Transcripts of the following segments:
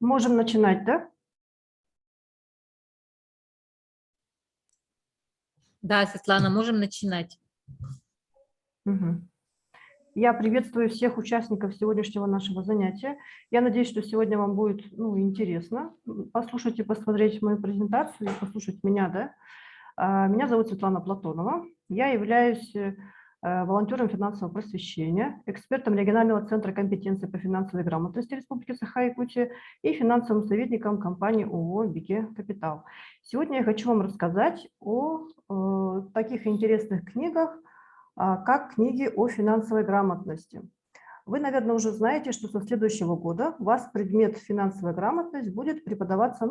Можем начинать, да? Да, Светлана, можем начинать. Мгм. Я приветствую всех участников сегодняшнего нашего занятия. Я надеюсь, что сегодня вам будет интересно послушать и посмотреть мою презентацию, и послушать меня. Да? Меня зовут Светлана Платонова. Я являюсь волонтером финансового просвещения, экспертом регионального центра компетенции по финансовой грамотности Республики Саха-Якутия и финансовым советником компании ООО «Биге Капитал». Сегодня я хочу вам рассказать о таких интересных книгах, как книги о финансовой грамотности. Вы, наверное, уже знаете, что со следующего года у вас предмет финансовая грамотность будет преподаваться,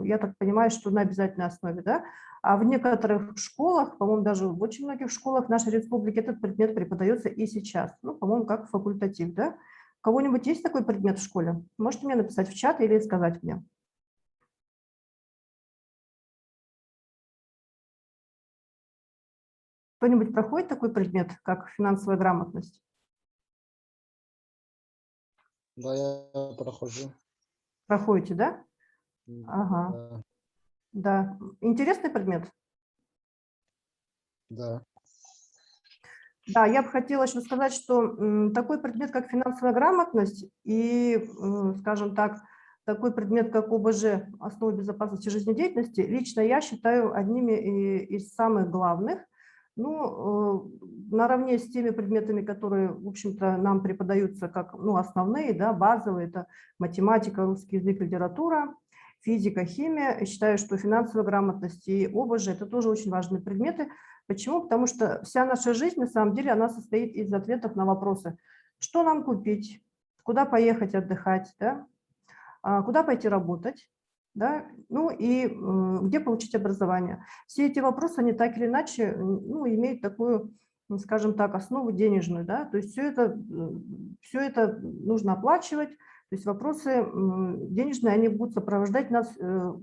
я так понимаю, что на обязательной основе, да? А в некоторых школах, по-моему, даже в очень многих школах нашей республики этот предмет преподается и сейчас, по-моему, как факультатив, да? У кого-нибудь есть такой предмет в школе? Можете мне написать в чат или сказать мне? Кто-нибудь проходит такой предмет, как финансовая грамотность? Да, я прохожу. Проходите, да? Ага. Да. Интересный предмет? Да. Да, я бы хотела еще сказать, что такой предмет, как финансовая грамотность и, скажем так, такой предмет, как ОБЖ, основы безопасности жизнедеятельности, лично я считаю одними из самых главных. Наравне с теми предметами, которые, в общем-то, нам преподаются как основные, да, базовые, это математика, русский язык, литература, физика, химия. Я считаю, что финансовая грамотность и ОБЖ – это тоже очень важные предметы. Почему? Потому что вся наша жизнь, на самом деле, она состоит из ответов на вопросы. Что нам купить? Куда поехать отдыхать? Да? Куда пойти работать? Да? Где получить образование? Все эти вопросы, они так или иначе имеют такую, скажем так, основу денежную. Да? То есть все это нужно оплачивать. То есть вопросы денежные, они будут сопровождать нас,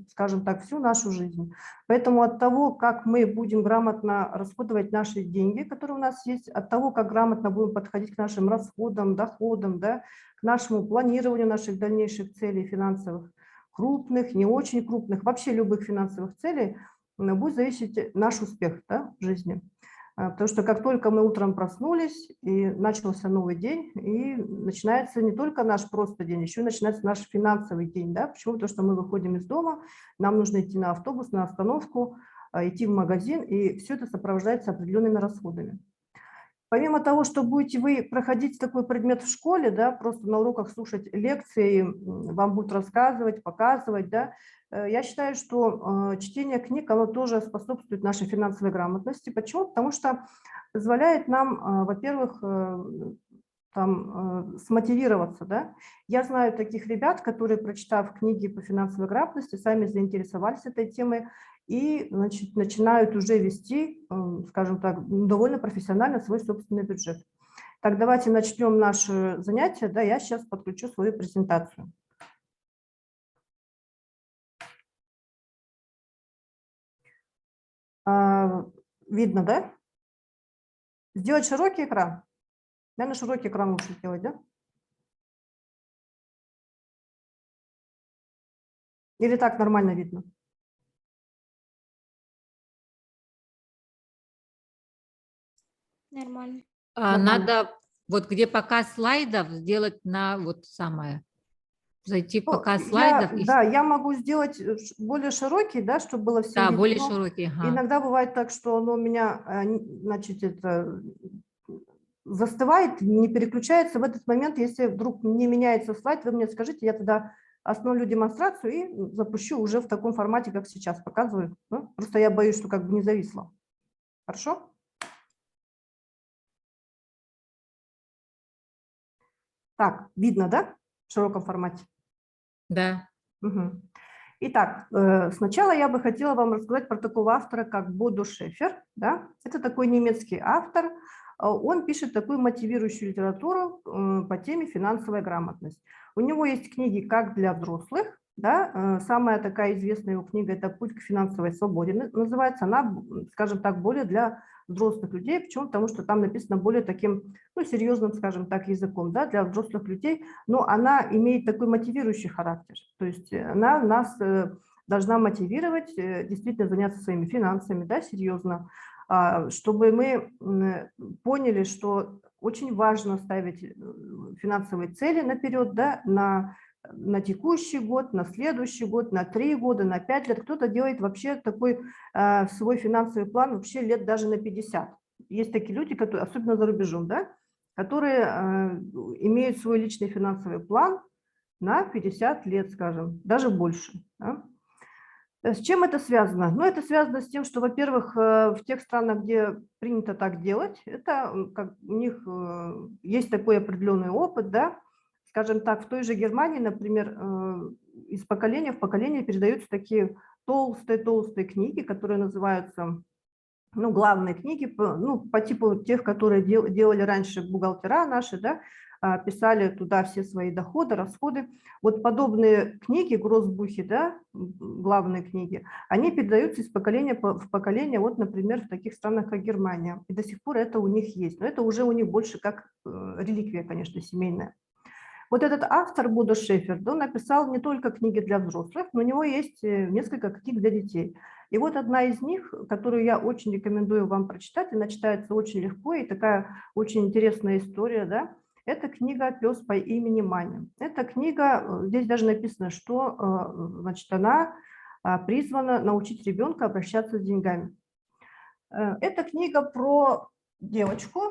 скажем так, всю нашу жизнь. Поэтому от того, как мы будем грамотно расходовать наши деньги, которые у нас есть, от того, как грамотно будем подходить к нашим расходам, доходам, да, к нашему планированию наших дальнейших целей финансовых, крупных, не очень крупных, вообще любых финансовых целей, будет зависеть наш успех, да, в жизни. Потому что как только мы утром проснулись, и начался новый день, и начинается не только наш просто день, еще и начинается наш финансовый день. Да? Почему? Потому что мы выходим из дома, нам нужно идти на автобус, на остановку, идти в магазин, и все это сопровождается определенными расходами. Помимо того, что будете вы проходить такой предмет в школе, да, просто на уроках слушать лекции, вам будут рассказывать, показывать, да, я считаю, что чтение книг, оно тоже способствует нашей финансовой грамотности. Почему? Потому что позволяет нам, во-первых, смотивироваться. Да? Я знаю таких ребят, которые, прочитав книги по финансовой грамотности, сами заинтересовались этой темой и начинают уже вести, скажем так, довольно профессионально свой собственный бюджет. Так, давайте начнем наше занятие. Да, я сейчас подключу свою презентацию. Видно, да? Сделать широкий экран? Наверное, широкий экран лучше сделать, да? Или так нормально видно? Нормально. Надо вот где показ слайдов сделать на вот самое. Зайти в показ слайдов. Да, я могу сделать более широкий, да, чтобы было всем видно. Более широкий. Ага. Иногда бывает так, что оно у меня, значит, застывает, не переключается. В этот момент, если вдруг не меняется слайд, вы мне скажите, я тогда остановлю демонстрацию и запущу уже в таком формате, как сейчас показываю. Ну, просто я боюсь, что как бы не зависло. Хорошо? Так, видно, да, в широком формате? Да. Угу. Итак, сначала я бы хотела вам рассказать про такого автора, как Бодо Шефер. Да? Это такой немецкий автор. Он пишет такую мотивирующую литературу по теме финансовая грамотность. У него есть книги как для взрослых, Да? Самая такая известная его книга – это «Путь к финансовой свободе». Называется она, скажем так, более для взрослых людей. Почему? Потому что там написано более таким, ну, серьезным, скажем так, языком, да, для взрослых людей, но она имеет такой мотивирующий характер. То есть она нас должна мотивировать действительно заняться своими финансами, да, серьезно, чтобы мы поняли, что очень важно ставить финансовые цели наперед, да, на текущий год, на следующий год, на 3 года, на 5 лет. Кто-то делает вообще такой свой финансовый план вообще лет даже на 50. Есть такие люди, которые, особенно за рубежом, да, которые имеют свой личный финансовый план на 50 лет, скажем, даже больше. Да. С чем это связано? Ну, это связано с тем, что, во-первых, в тех странах, где принято так делать, это как, у них есть такой определенный опыт, да. Скажем так, в той же Германии, например, из поколения в поколение передаются такие толстые книги, которые называются, ну, главные книги, по типу тех, которые делали раньше бухгалтера наши, да, писали туда все свои доходы, расходы. Вот подобные книги, гроссбухи, да, главные книги, они передаются из поколения в поколение, вот, например, в таких странах, как Германия. И до сих пор это у них есть. Но это уже у них больше как реликвия, конечно, семейная. Вот этот автор Бодо Шеферд, он написал не только книги для взрослых, но у него есть несколько книг для детей. И вот одна из них, которую я очень рекомендую вам прочитать, она читается очень легко, и такая очень интересная история, да, это книга «Пес по имени Маня». Эта книга, здесь даже написано, что, значит, она призвана научить ребенка обращаться с деньгами. Это книга про девочку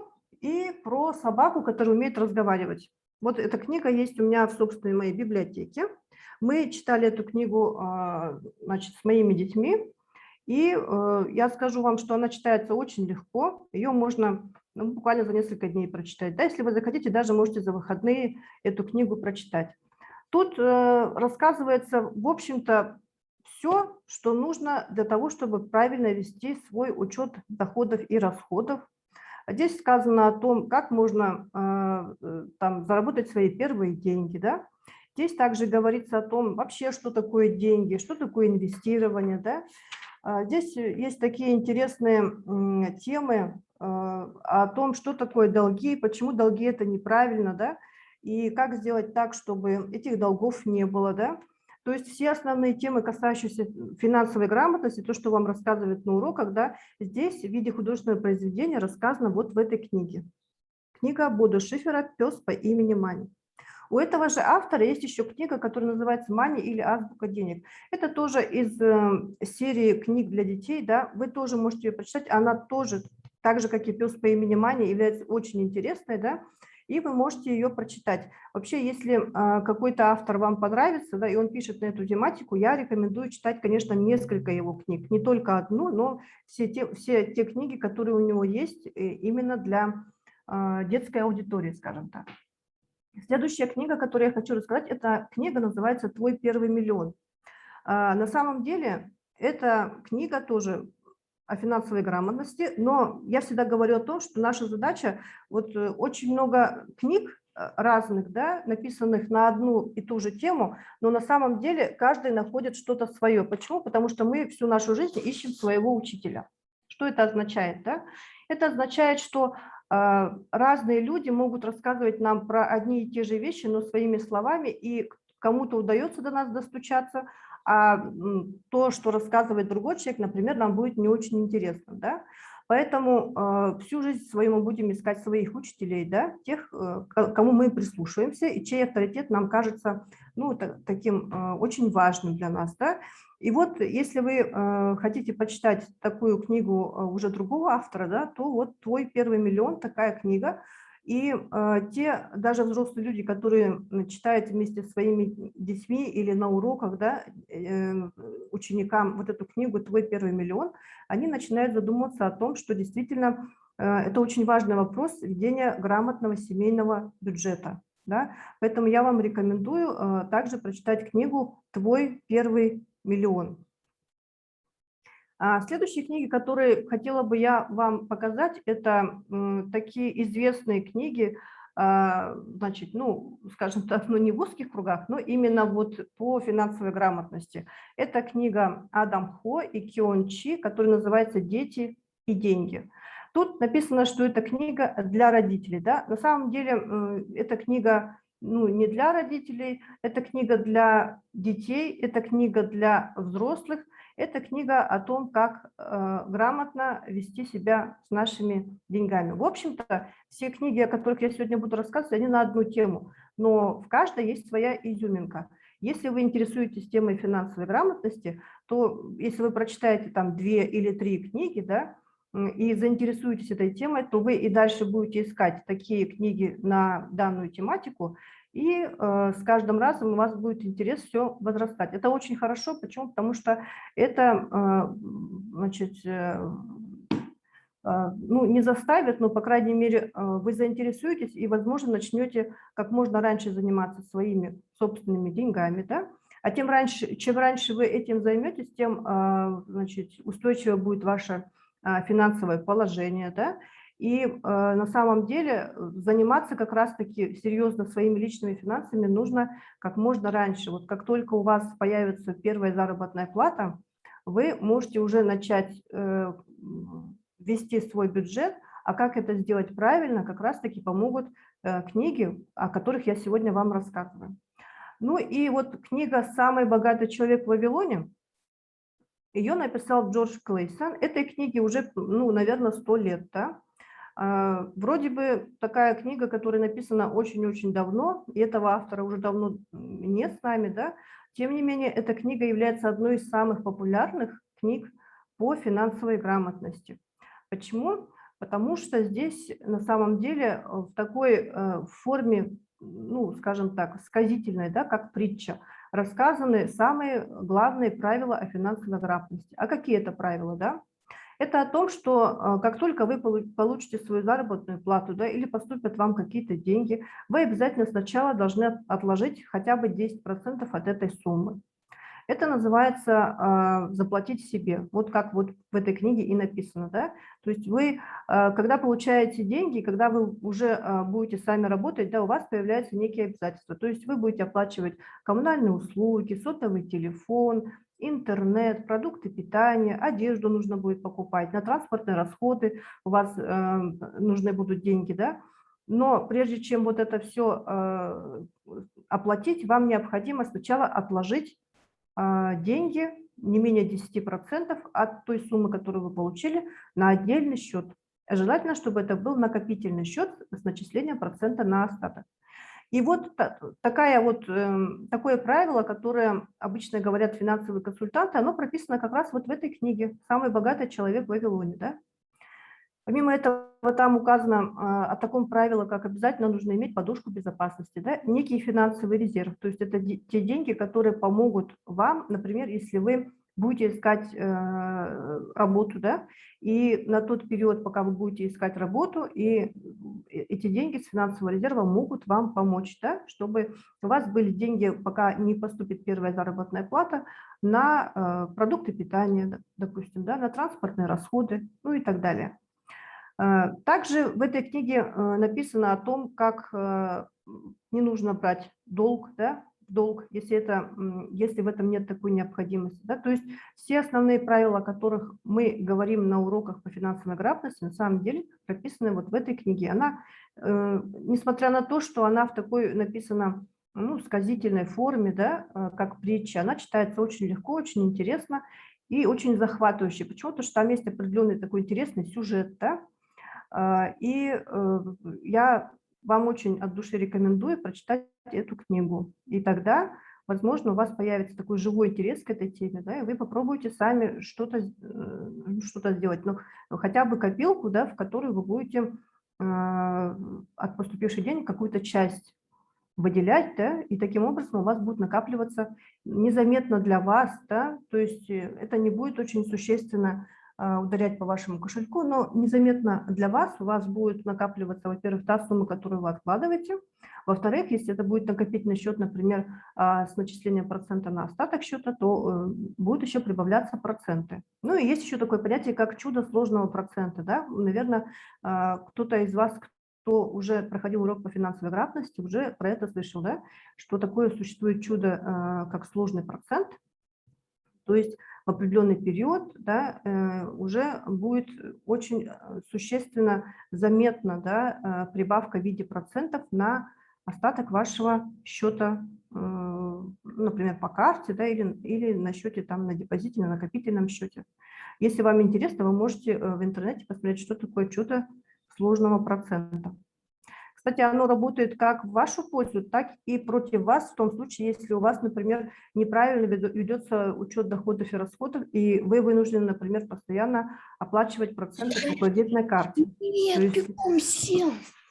и про собаку, которая умеет разговаривать. Вот эта книга есть у меня в собственной моей библиотеке. Мы читали эту книгу, значит, с моими детьми, и я скажу вам, что она читается очень легко. Ее можно буквально за несколько дней прочитать. Да, если вы захотите, даже можете за выходные эту книгу прочитать. Тут рассказывается, в общем-то, все, что нужно для того, чтобы правильно вести свой учет доходов и расходов. Здесь сказано о том, как можно там заработать свои первые деньги, да. Здесь также говорится о том, вообще, что такое деньги, что такое инвестирование, да. Здесь есть такие интересные темы о том, что такое долги, почему долги – это неправильно, да, и как сделать так, чтобы этих долгов не было, да. То есть все основные темы, касающиеся финансовой грамотности, то, что вам рассказывают на уроках, да, здесь в виде художественного произведения рассказано вот в этой книге. Книга Бодо Шифера «Пес по имени Маня». У этого же автора есть еще книга, которая называется «Мани» или «Азбука денег». Это тоже из серии книг для детей, да, вы тоже можете ее прочитать, она тоже, так же, как и «Пес по имени Мани», является очень интересной, да, и вы можете ее прочитать. Вообще, если какой-то автор вам понравится, да, и он пишет на эту тематику, я рекомендую читать, конечно, несколько его книг, не только одну, но все те книги, которые у него есть именно для детской аудитории, скажем так. Следующая книга, которую я хочу рассказать, эта книга называется «Твой первый миллион». На самом деле, эта книга тоже о финансовой грамотности, но я всегда говорю о том, что наша задача, вот очень много книг разных, да, написанных на одну и ту же тему, но на самом деле каждый находит что-то свое. Почему? Потому что мы всю нашу жизнь ищем своего учителя. Что это означает? Да? Это означает, что разные люди могут рассказывать нам про одни и те же вещи, но своими словами, и кому-то удается до нас достучаться, а то, что рассказывает другой человек, например, нам будет не очень интересно, да? Поэтому всю жизнь свою мы будем искать своих учителей, да, тех, кому мы прислушиваемся, и чей авторитет нам кажется, ну, таким очень важным для нас, да. И вот если вы хотите почитать такую книгу уже другого автора, да, то вот «Твой первый миллион» такая книга. И те даже взрослые люди, которые читают вместе со своими детьми или на уроках, да, ученикам вот эту книгу «Твой первый миллион», они начинают задумываться о том, что действительно это очень важный вопрос ведения грамотного семейного бюджета. Да? Поэтому я вам рекомендую также прочитать книгу «Твой первый миллион». Следующие книги, которые хотела бы я вам показать, это такие известные книги, значит, ну, скажем так, ну, не в узких кругах, но именно вот по финансовой грамотности. Это книга Адам Хо и Кион Чи, которая называется «Дети и деньги». Тут написано, что это книга для родителей, да. На самом деле эта книга, ну, не для родителей, это книга для детей, это книга для взрослых, это книга о том, как грамотно вести себя с нашими деньгами. В общем-то, все книги, о которых я сегодня буду рассказывать, они на одну тему, но в каждой есть своя изюминка. Если вы интересуетесь темой финансовой грамотности, то если вы прочитаете там 2 или 3 книги, да, и заинтересуетесь этой темой, то вы и дальше будете искать такие книги на данную тематику, и с каждым разом у вас будет интерес все возрастать. Это очень хорошо. Почему? Потому что это, значит, ну, не заставит, но, по крайней мере, вы заинтересуетесь и, возможно, начнете как можно раньше заниматься своими собственными деньгами, да? А тем раньше, чем раньше вы этим займетесь, тем, значит, устойчиво будет ваше финансовое положение, да? И на самом деле заниматься как раз-таки серьезно своими личными финансами нужно как можно раньше. Вот как только у вас появится первая заработная плата, вы можете уже начать вести свой бюджет, а как это сделать правильно, как раз-таки помогут книги, о которых я сегодня вам рассказываю. Ну и вот книга «Самый богатый человек в Вавилоне», ее написал Джордж Клейсон. Этой книге уже, ну, наверное, 100 лет, да? Вроде бы такая книга, которая написана очень-очень давно, и этого автора уже давно нет с нами, да? Тем не менее, эта книга является одной из самых популярных книг по финансовой грамотности. Почему? Потому что здесь на самом деле в такой форме, ну, скажем так, сказительной, да, как притча, рассказаны самые главные правила о финансовой грамотности. А какие это правила, да? Это о том, что как только вы получите свою заработную плату, да, или поступят вам какие-то деньги, вы обязательно сначала должны отложить хотя бы 10% от этой суммы. Это называется заплатить себе, вот как вот в этой книге и написано, да. То есть вы, когда получаете деньги, когда вы уже будете сами работать, да, у вас появляются некие обязательства. То есть вы будете оплачивать коммунальные услуги, сотовый телефон, интернет, продукты питания, одежду нужно будет покупать, на транспортные расходы у вас нужны будут деньги, да. Но прежде чем вот это все оплатить, вам необходимо сначала отложить деньги, не менее 10% от той суммы, которую вы получили, на отдельный счет. Желательно, чтобы это был накопительный счет с начислением процента на остаток. И вот такое правило, которое обычно говорят финансовые консультанты, оно прописано как раз вот в этой книге «Самый богатый человек в Вавилоне». Да? Помимо этого, там указано о таком правиле, как обязательно нужно иметь подушку безопасности, да? Некий финансовый резерв. То есть это те деньги, которые помогут вам, например, если вы будете искать работу, да, и на тот период, пока вы будете искать работу, и эти деньги с финансового резерва могут вам помочь, да, чтобы у вас были деньги, пока не поступит первая заработная плата, на продукты питания, допустим, да, на транспортные расходы, ну и так далее. Также в этой книге написано о том, как не нужно брать долг, да, если в этом нет такой необходимости. Да. То есть все основные правила, о которых мы говорим на уроках по финансовой грамотности, на самом деле прописаны вот в этой книге. Она, несмотря на то, что она в такой написана, ну, сказительной форме, да, как притча, она читается очень легко, очень интересно и очень захватывающе. Почему? Потому что там есть определенный такой интересный сюжет, да. И я вам очень от души рекомендую прочитать эту книгу. И тогда, возможно, у вас появится такой живой интерес к этой теме, да, и вы попробуете сами что-то сделать. Ну, хотя бы копилку, да, в которую вы будете от поступивших денег какую-то часть выделять, да, и таким образом у вас будет накапливаться незаметно для вас, да, то есть это не будет очень существенно ударять по вашему кошельку, но незаметно для вас у вас будет накапливаться, во-первых, та сумма, которую вы откладываете, во-вторых, если это будет накопительный счет, например, с начислением процента на остаток счета, то будут еще прибавляться проценты. Ну и есть еще такое понятие, как чудо сложного процента, да, наверное, кто-то из вас, кто уже проходил урок по финансовой грамотности, уже про это слышал, да, что такое существует чудо, как сложный процент, то есть в определенный период, да, уже будет очень существенно заметна, да, прибавка в виде процентов на остаток вашего счета, например, по карте, да, или на счете, там, на депозите, на накопительном счете. Если вам интересно, вы можете в интернете посмотреть, что такое чудо сложного процента. Кстати, оно работает как в вашу пользу, так и против вас, в том случае, если у вас, например, неправильно ведется учет доходов и расходов, и вы вынуждены, например, постоянно оплачивать проценты по кредитной карте. То есть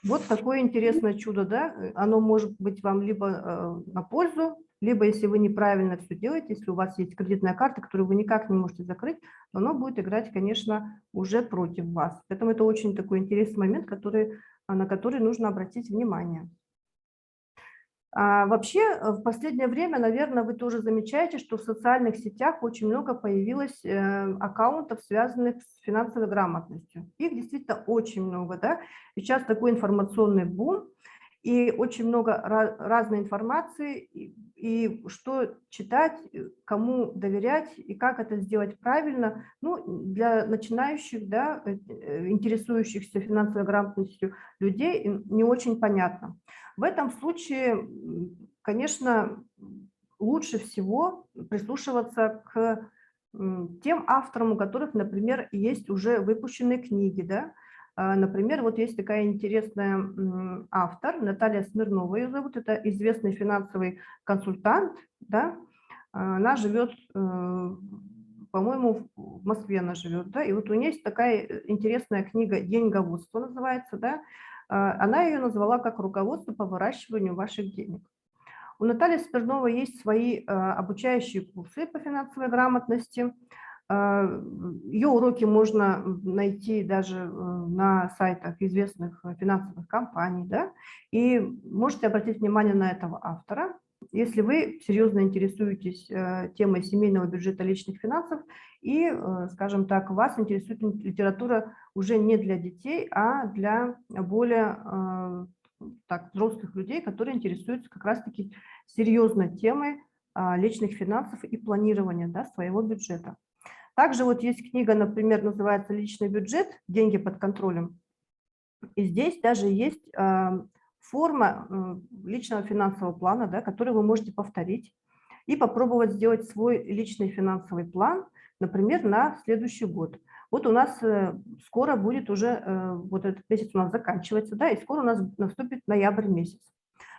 вот такое интересное чудо, да, оно может быть вам либо на пользу, либо если вы неправильно все делаете, если у вас есть кредитная карта, которую вы никак не можете закрыть, то оно будет играть, конечно, уже против вас. Поэтому это очень такой интересный момент, на который нужно обратить внимание. Вообще, в последнее время, наверное, вы тоже замечаете, что в социальных сетях очень много появилось аккаунтов, связанных с финансовой грамотностью. Их действительно очень много, да. Сейчас такой информационный бум, и очень много разной информации, и что читать, кому доверять, и как это сделать правильно. Ну, для начинающих, да, интересующихся финансовой грамотностью людей не очень понятно. В этом случае, конечно, лучше всего прислушиваться к тем авторам, у которых, например, есть уже выпущенные книги, да. Например, вот есть такая интересная автор, Наталья Смирнова ее зовут, это известный финансовый консультант, да. Она живет, по-моему, в Москве она живет, да, и вот у нее есть такая интересная книга «Деньговодство» называется, да. Она ее назвала как «Руководство по выращиванию ваших денег». У Натальи Смирновой есть свои обучающие курсы по финансовой грамотности. Ее уроки можно найти даже на сайтах известных финансовых компаний, да, и можете обратить внимание на этого автора. Если вы серьезно интересуетесь темой семейного бюджета личных финансов и, скажем так, вас интересует литература уже не для детей, а для более взрослых людей, которые интересуются как раз-таки серьезной темой личных финансов и планирования, да, своего бюджета. Также вот есть книга, например, называется «Личный бюджет. Деньги под контролем». И здесь даже есть форма личного финансового плана, да, который вы можете повторить и попробовать сделать свой личный финансовый план, например, на следующий год. Вот у нас скоро будет уже, вот этот месяц у нас заканчивается, да, и скоро у нас наступит ноябрь месяц.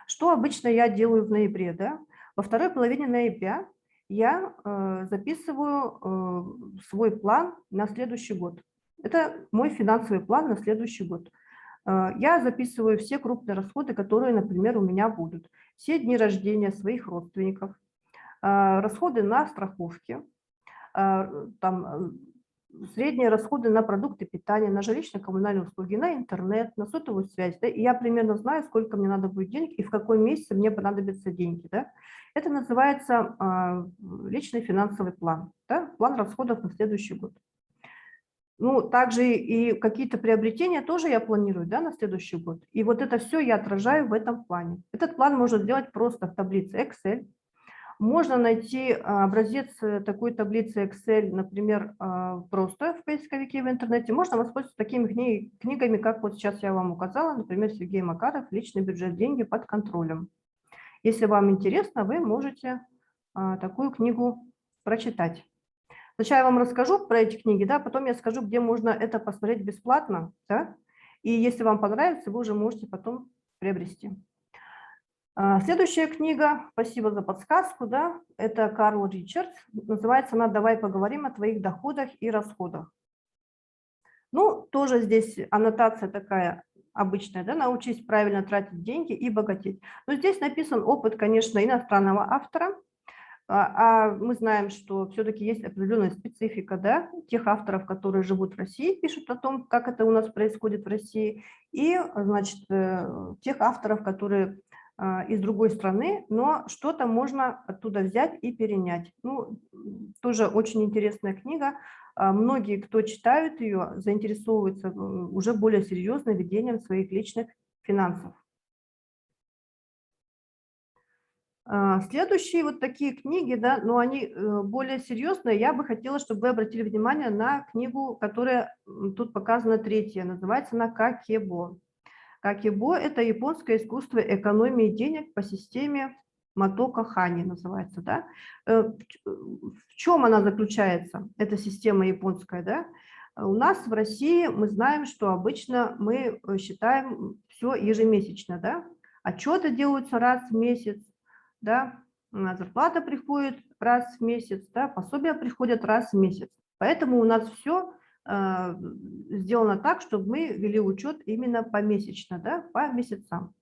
Что обычно я делаю в ноябре, да? Во второй половине ноября я записываю свой план на следующий год. Это мой финансовый план на следующий год. Я записываю все крупные расходы, которые, например, у меня будут. Все дни рождения своих родственников, расходы на страховки, там, средние расходы на продукты питания, на жилищно-коммунальные услуги, на интернет, на сотовую связь. Да, и я примерно знаю, сколько мне надо будет денег и в какой месяц мне понадобятся деньги. Да. Это называется личный финансовый план, да, план расходов на следующий год. Ну, также и какие-то приобретения тоже я планирую, да, на следующий год. И вот это все я отражаю в этом плане. Этот план можно сделать просто в таблице Excel. Можно найти образец такой таблицы Excel, например, просто в поисковике в интернете. Можно воспользоваться такими книгами, как вот сейчас я вам указала, например, Сергей Макаров «Личный бюджет. Деньги под контролем». Если вам интересно, вы можете такую книгу прочитать. Сначала я вам расскажу про эти книги, да, потом я скажу, где можно это посмотреть бесплатно, да, и если вам понравится, вы уже можете потом приобрести. Следующая книга, спасибо за подсказку, да, это Карл Ричардс, называется она «Давай поговорим о твоих доходах и расходах». Ну, тоже здесь аннотация такая обычная, да, научись правильно тратить деньги и богатеть. Но здесь написан опыт, конечно, иностранного автора, а мы знаем, что все-таки есть определенная специфика, да, тех авторов, которые живут в России, пишут о том, как это у нас происходит в России, и, значит, тех авторов, которые из другой страны, но что-то можно оттуда взять и перенять. Ну, тоже очень интересная книга. Многие, кто читают ее, заинтересовываются уже более серьезно ведением своих личных финансов. Следующие вот такие книги, да, но они более серьезные. Я бы хотела, чтобы вы обратили внимание на книгу, которая тут показана третья, называется она «Какебо». Какебо – это японское искусство экономии денег по системе Матока Хани, называется, да. В чем она заключается, эта система японская, да? У нас в России мы знаем, что обычно мы считаем все ежемесячно, да. Отчеты делаются раз в месяц, да, зарплата приходит раз в месяц, да, пособия приходят раз в месяц. Поэтому у нас все сделано так, чтобы мы вели учет именно помесячно, да, по месяцам.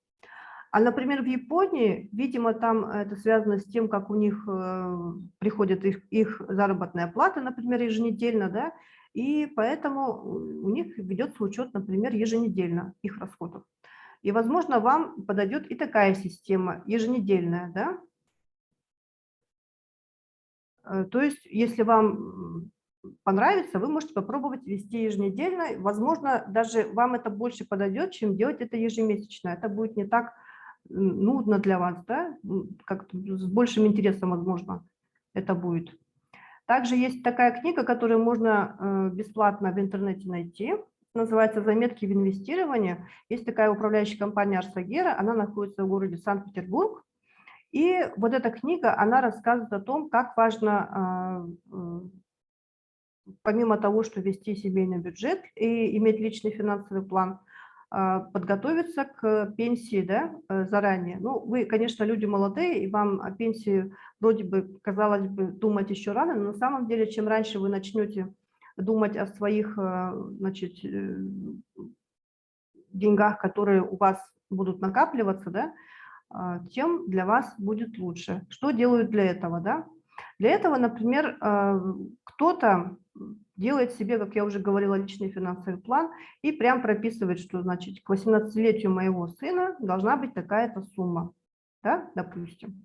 А, например, в Японии, видимо, там это связано с тем, как у них приходит их заработная плата, например, еженедельно, да, и поэтому у них ведется учет, например, еженедельно их расходов. И, возможно, вам подойдет и такая система еженедельная, да. То есть, если вам понравится, вы можете попробовать вести еженедельно. Возможно, даже вам это больше подойдет, чем делать это ежемесячно. Это будет не так нудно для вас, да, как-то с большим интересом, возможно, это будет. Также есть такая книга, которую можно бесплатно в интернете найти. Называется «Заметки в инвестировании». Есть такая управляющая компания Арсагера, она находится в городе Санкт-Петербург. И вот эта книга, она рассказывает о том, как важно, помимо того, что вести семейный бюджет и иметь личный финансовый план, подготовиться к пенсии, да, заранее. Ну, вы, конечно, люди молодые, и вам о пенсии вроде бы, казалось бы, думать еще рано, но на самом деле, чем раньше вы начнете думать о своих, значит, деньгах, которые у вас будут накапливаться, да, тем для вас будет лучше. Что делают для этого, да? Для этого, например, кто-то делает себе, как я уже говорила, личный финансовый план и прям прописывает, что, значит, к 18-летию моего сына должна быть такая-то сумма, да, допустим.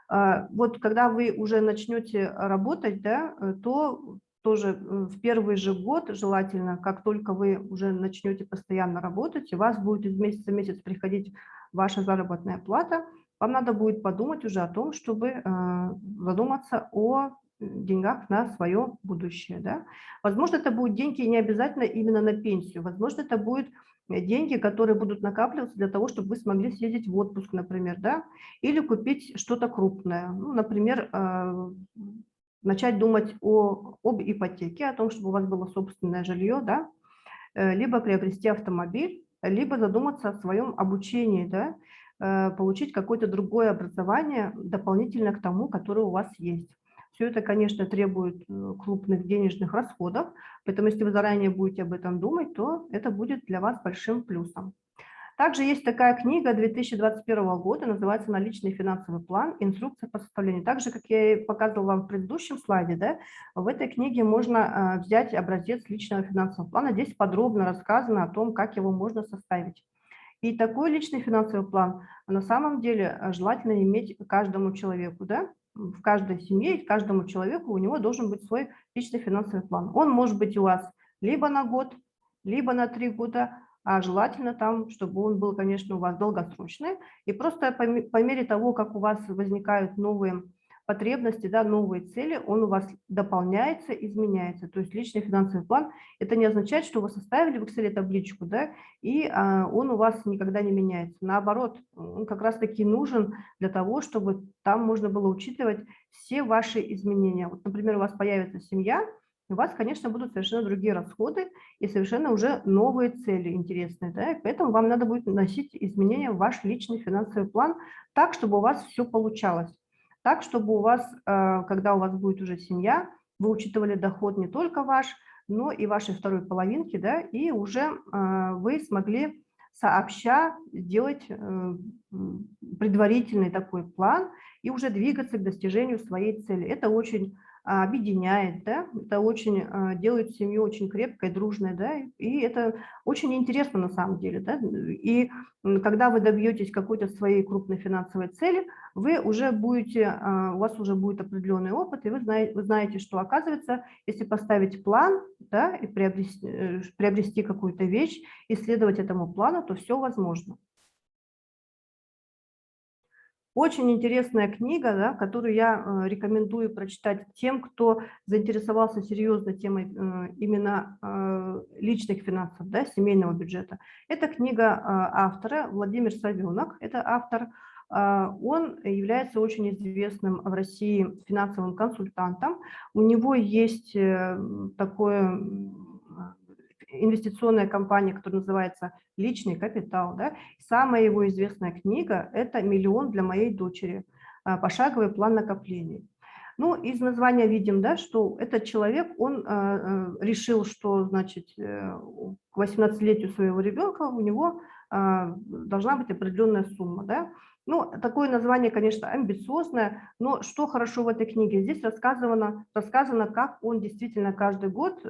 Вот когда вы уже начнете работать, да, то тоже в первый же год желательно, как только вы уже начнете постоянно работать, и у вас будет из месяца в месяц приходить ваша заработная плата, вам надо будет подумать уже о том, чтобы задуматься о деньгах на свое будущее. Да? Возможно, это будут деньги не обязательно именно на пенсию, возможно, это будут деньги, которые будут накапливаться для того, чтобы вы смогли съездить в отпуск, например, да, или купить что-то крупное, ну, например, начать думать об ипотеке, о том, чтобы у вас было собственное жилье, да, либо приобрести автомобиль, либо задуматься о своем обучении, да, получить какое-то другое образование дополнительно к тому, которое у вас есть. Все это, конечно, требует крупных денежных расходов, поэтому если вы заранее будете об этом думать, то это будет для вас большим плюсом. Также есть такая книга 2021 года, называется «Наличный финансовый план. Инструкция по составлению». Так же, как я и показывала вам в предыдущем слайде, да, в этой книге можно взять образец личного финансового плана. Здесь подробно рассказано о том, как его можно составить. И такой личный финансовый план на самом деле желательно иметь каждому человеку, да? В каждой семье, каждому человеку у него должен быть свой личный финансовый план. Он может быть у вас либо на год, либо на 3 года, а желательно там, чтобы он был, конечно, у вас долгосрочный. И просто по мере того, как у вас возникают новые потребности, да, новые цели, он у вас дополняется, изменяется. То есть личный финансовый план – это не означает, что вы составили в Excel табличку, да, и он у вас никогда не меняется. Наоборот, он как раз-таки нужен для того, чтобы там можно было учитывать все ваши изменения. Вот, например, у вас появится семья, у вас, конечно, будут совершенно другие расходы и совершенно уже новые цели интересные. Да? И поэтому вам надо будет вносить изменения в ваш личный финансовый план так, чтобы у вас все получалось. Так, чтобы у вас, когда у вас будет уже семья, вы учитывали доход не только ваш, но и вашей второй половинки, да, и уже вы смогли сообща сделать предварительный такой план и уже двигаться к достижению своей цели. Это очень объединяет, да, это очень делает семью очень крепкой, дружной, да, и это очень интересно на самом деле, да, и когда вы добьетесь какой-то своей крупной финансовой цели, вы уже будете, у вас уже будет определенный опыт, и вы знаете, что оказывается, если поставить план, да, и приобрести какую-то вещь, и следовать этому плану, то все возможно. Очень интересная книга, да, которую я рекомендую прочитать тем, кто заинтересовался серьезно темой именно личных финансов, да, семейного бюджета. Это книга автора Владимир Савенок, это автор. Он является очень известным в России финансовым консультантом. У него есть такое инвестиционная компания, которая называется «Личный капитал». Да? Самая его известная книга – это «Миллион для моей дочери. Пошаговый план накоплений». Ну, из названия видим, да, что этот человек, он решил, что, значит, к 18-летию своего ребенка у него должна быть определенная сумма, да. Ну, такое название, конечно, амбициозное, но что хорошо в этой книге? Здесь рассказано, как он действительно каждый год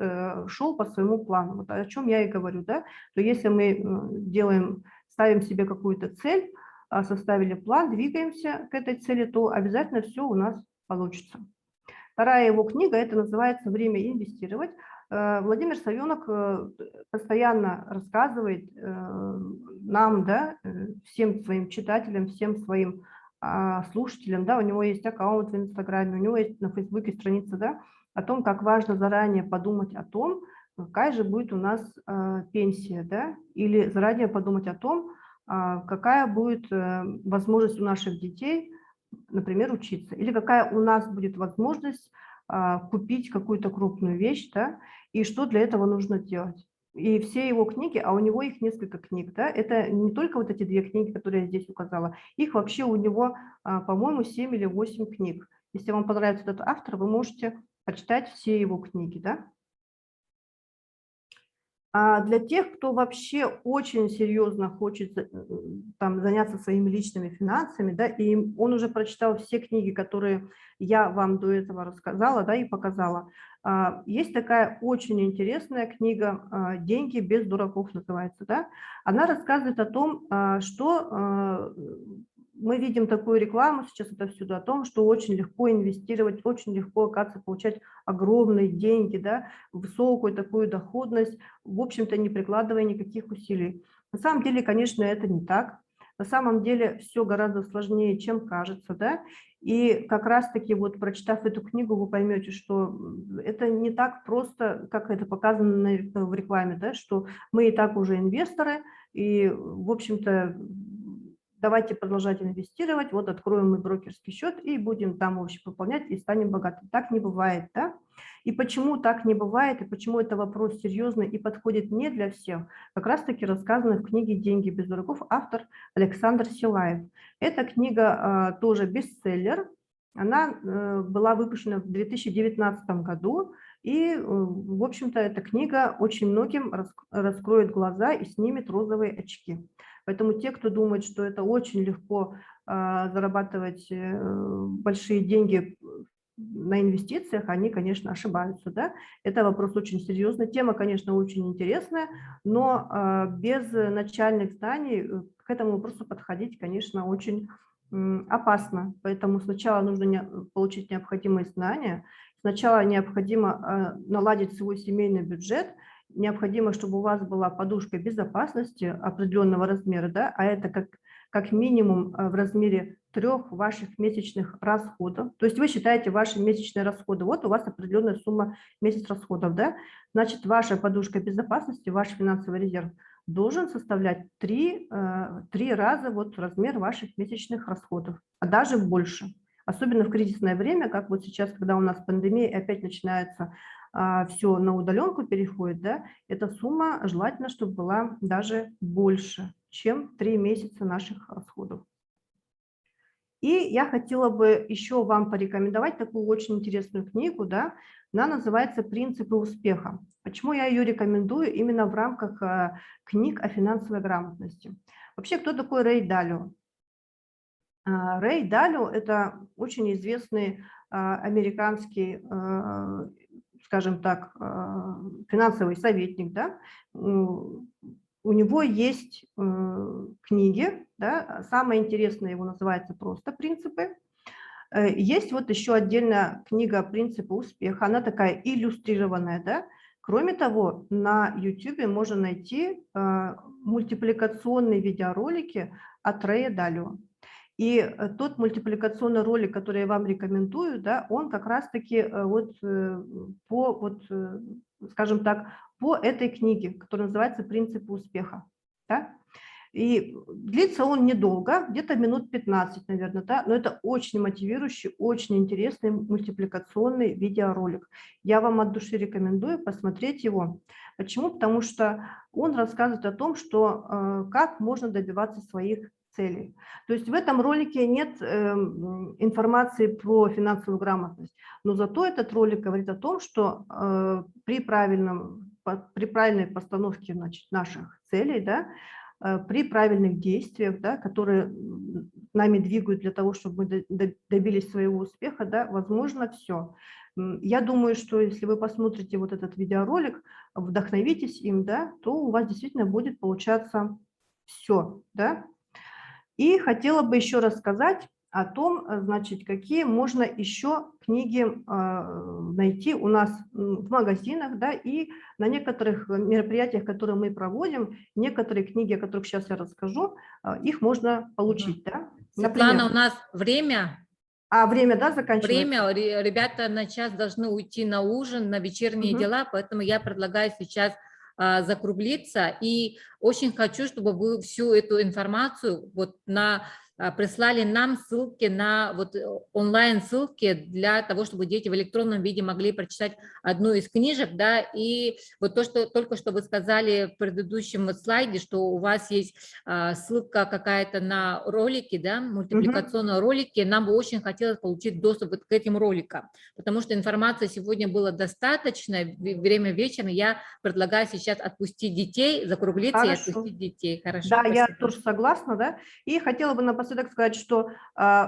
шел по своему плану. Вот о чем я и говорю, да, то если мы ставим себе какую-то цель, составили план, двигаемся к этой цели, то обязательно все у нас получится. Вторая его книга, это называется «Время инвестировать». Владимир Савенок постоянно рассказывает нам, да, всем своим читателям, всем своим слушателям, да, у него есть аккаунт в Инстаграме, у него есть на Фейсбуке страница, да, о том, как важно заранее подумать о том, какая же будет у нас пенсия, да, или заранее подумать о том, какая будет возможность у наших детей, например, учиться, или какая у нас будет возможность купить какую-то крупную вещь, да, и что для этого нужно делать. И все его книги, а у него их несколько книг, да, это не только вот эти 2 книги, которые я здесь указала, их вообще у него, по-моему, 7 или 8 книг. Если вам понравится этот автор, вы можете почитать все его книги, да. А для тех, кто вообще очень серьезно хочет там, заняться своими личными финансами, да, и он уже прочитал все книги, которые я вам до этого рассказала, да, и показала, есть такая очень интересная книга «Деньги без дураков» называется, да. Она рассказывает о том, что мы видим такую рекламу сейчас отовсюду о том, что очень легко инвестировать, очень легко, оказывается, получать огромные деньги, да, высокую такую доходность, в общем-то, не прикладывая никаких усилий. На самом деле, конечно, это не так. На самом деле все гораздо сложнее, чем кажется, да. И как раз-таки вот прочитав эту книгу, вы поймете, что это не так просто, как это показано в рекламе, да, что мы и так уже инвесторы, и, в общем-то, давайте продолжать инвестировать, вот откроем мы брокерский счет и будем там, в общем, пополнять и станем богаты. Так не бывает, да? И почему так не бывает, и почему это вопрос серьезный и подходит не для всех, как раз-таки рассказано в книге «Деньги без дураков», автор Александр Силаев. Эта книга тоже бестселлер, она была выпущена в 2019 году, и, в общем-то, эта книга очень многим раскроет глаза и снимет розовые очки. Поэтому те, кто думает, что это очень легко зарабатывать большие деньги на инвестициях, они, конечно, ошибаются. Да? Это вопрос очень серьезный. Тема, конечно, очень интересная, но без начальных знаний к этому вопросу подходить, конечно, очень опасно. Поэтому сначала нужно получить необходимые знания, сначала необходимо наладить свой семейный бюджет, необходимо, чтобы у вас была подушка безопасности определенного размера, да, а это как минимум в размере 3 ваших месячных расходов. То есть вы считаете ваши месячные расходы. Вот у вас определенная сумма месяц расходов, да, значит, ваша подушка безопасности, ваш финансовый резерв должен составлять 3 раза вот размер ваших месячных расходов, а даже больше. Особенно в кризисное время, как вот сейчас, когда у нас пандемия, опять начинается все на удаленку переходит, да, эта сумма желательно, чтобы была даже больше, чем 3 месяца наших расходов. И я хотела бы еще вам порекомендовать такую очень интересную книгу, да, она называется «Принципы успеха». Почему я ее рекомендую именно в рамках книг о финансовой грамотности? Вообще, кто такой Рэй Далио? Рэй Далио – это очень известный американский, скажем так, финансовый советник, да. У него есть книги, да, самое интересное его называется просто «Принципы». Есть вот еще отдельная книга «Принципы успеха», она такая иллюстрированная, да. Кроме того, на YouTube можно найти мультипликационные видеоролики от Рэя Далио. И тот мультипликационный ролик, который я вам рекомендую, да, он как раз-таки скажем так, по этой книге, которая называется «Принципы успеха». Да? И длится он недолго, где-то минут 15, наверное, да, но это очень мотивирующий, очень интересный мультипликационный видеоролик. Я вам от души рекомендую посмотреть его. Почему? Потому что он рассказывает о том, что как можно добиваться своих целей. То есть в этом ролике нет информации про финансовую грамотность, но зато этот ролик говорит о том, что при правильной постановке, значит, наших целей, да, при правильных действиях, да, которые нами двигают для того, чтобы мы добились своего успеха, да, возможно все. Я думаю, что если вы посмотрите вот этот видеоролик, вдохновитесь им, да, то у вас действительно будет получаться все, да. И хотела бы еще рассказать о том, значит, какие можно еще книги найти у нас в магазинах, да, и на некоторых мероприятиях, которые мы проводим, некоторые книги, о которых сейчас я расскажу, их можно получить, да. Светлана, Например, у нас время. время, да, заканчивается? Время, ребята на час должны уйти на ужин, на вечерние Мгм. дела, поэтому я предлагаю сейчас закруглиться. И очень хочу, чтобы вы всю эту информацию прислали нам ссылки на онлайн-ссылки для того, чтобы дети в электронном виде могли прочитать одну из книжек, да, и вот то, что только что вы сказали в предыдущем слайде, что у вас есть ссылка какая-то на ролики, да, мультипликационные ролики, нам бы очень хотелось получить доступ к этим роликам, потому что информации сегодня было достаточно, время вечера, я предлагаю сейчас отпустить детей, закруглиться и Хорошо. отпустить детей. Хорошо, Да, я спасибо. тоже согласна, да. И хотела бы напоследок сказать, что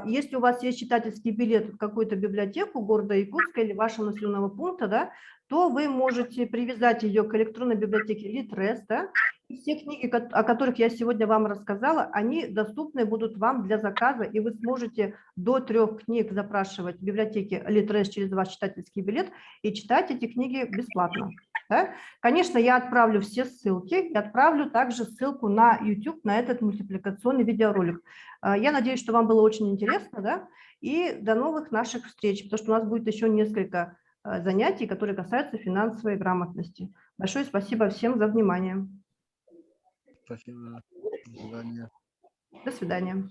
если у вас есть читательский билет в какую-то библиотеку города Якутска или вашего населенного пункта, да, то вы можете привязать ее к электронной библиотеке Литрес, да, и все книги, о которых я сегодня вам рассказала, они доступны будут вам для заказа, и вы сможете до 3 книг запрашивать в библиотеке Литрес через ваш читательский билет и читать эти книги бесплатно. Да? Конечно, я отправлю все ссылки, и отправлю также ссылку на YouTube, на этот мультипликационный видеоролик. Я надеюсь, что вам было очень интересно, да, и до новых наших встреч, потому что у нас будет еще несколько занятий, которые касаются финансовой грамотности. Большое спасибо всем за внимание. Спасибо. До свидания. До свидания.